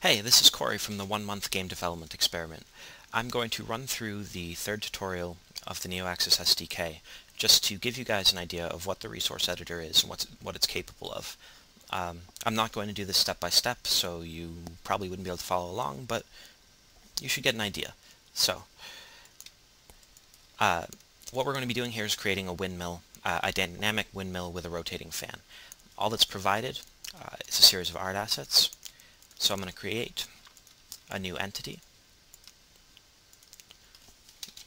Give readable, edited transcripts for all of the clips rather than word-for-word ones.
Hey, this is Corey from the 1-month game development experiment. I'm going to run through the third tutorial of the NeoAxis SDK just to give you guys an idea of what the resource editor is and what it's capable of. I'm not going to do this step by step, so you probably wouldn't be able to follow along, but you should get an idea. So, what we're going to be doing here is creating a windmill, a dynamic windmill with a rotating fan. All that's provided is a series of art assets. So I'm going to create a new entity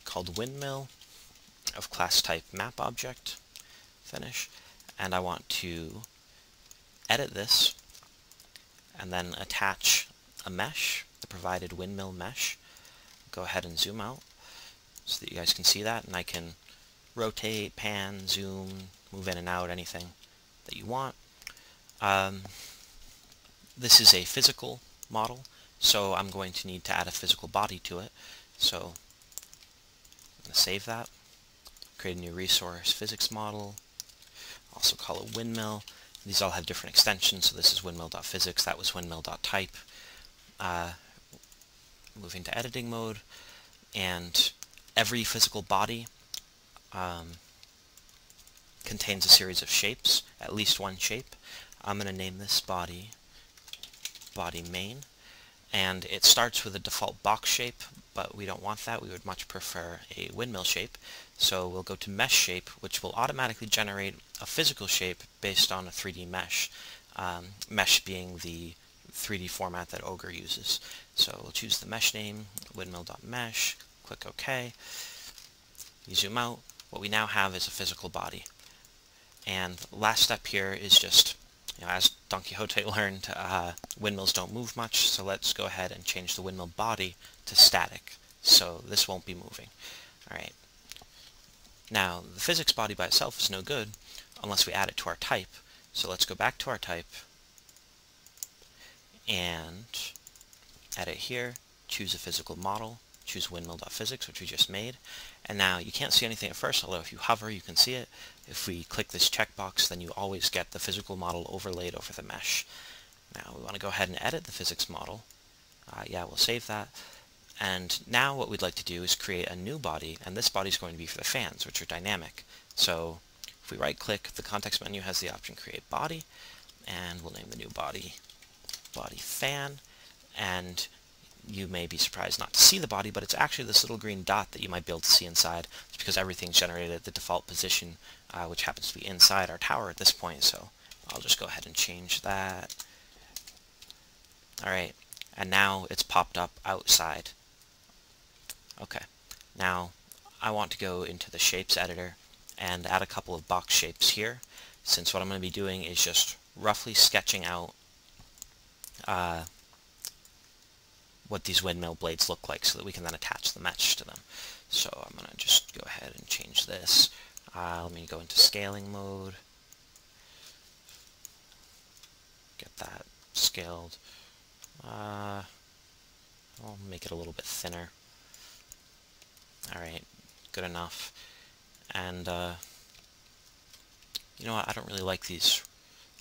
called windmill of class type map object, finish, and I want to edit this and then attach a mesh, the provided windmill mesh. Go ahead and zoom out so that you guys can see that, and I can rotate, pan, zoom, move in and out, anything that you want. This is a physical model, so I'm going to need to add a physical body to it. So I'm going to save that, create a new resource, physics model, also call it windmill. These all have different extensions, so this is windmill.physics, that was windmill.type. Moving to editing mode, and every physical body contains a series of shapes, at least one shape. I'm going to name this body main, and it starts with a default box shape, but we don't want that. We would much prefer a windmill shape, so we'll go to mesh shape, which will automatically generate a physical shape based on a 3D mesh, mesh being the 3D format that Ogre uses. So we'll choose the mesh name, windmill.mesh, click OK. You zoom out. What we now have is a physical body, and the last step here is just, as Don Quixote learned, windmills don't move much, so let's go ahead and change the windmill body to static, so this won't be moving. Alright. Now, the physics body by itself is no good unless we add it to our type, so let's go back to our type and edit here, choose a physical model, choose windmill.physics, which we just made, and now you can't see anything at first, although if you hover you can see it. If we click this checkbox, then you always get the physical model overlaid over the mesh. Now we want to go ahead and edit the physics model. We'll save that. And now what we'd like to do is create a new body, and this body is going to be for the fans, which are dynamic. So if we right click, the context menu has the option create body, and we'll name the new body fan, and you may be surprised not to see the body, but it's actually this little green dot that you might be able to see inside. It's because everything's generated at the default position, which happens to be inside our tower at this point, so I'll just go ahead and change that. Alright, and now it's popped up outside. Okay, now I want to go into the shapes editor and add a couple of box shapes here, since what I'm going to be doing is just roughly sketching out what these windmill blades look like so that we can then attach the mesh to them. So I'm going to just go ahead and change this. Let me go into scaling mode. Get that scaled. I'll make it a little bit thinner. Alright, good enough. And you know what, I don't really like these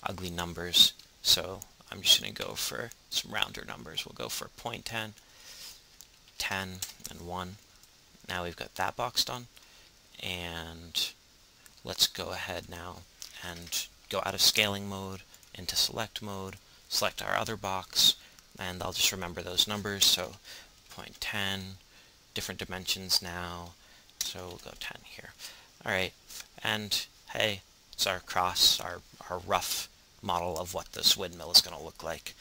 ugly numbers, so I'm just going to go for some rounder numbers. We'll go for 0.10, 10, and 1. Now we've got that box done. And let's go ahead now and go out of scaling mode into select mode, select our other box, and I'll just remember those numbers. So 0.10, different dimensions now, so we'll go 10 here. Alright, and hey, it's our cross, our rough model of what this windmill is going to look like.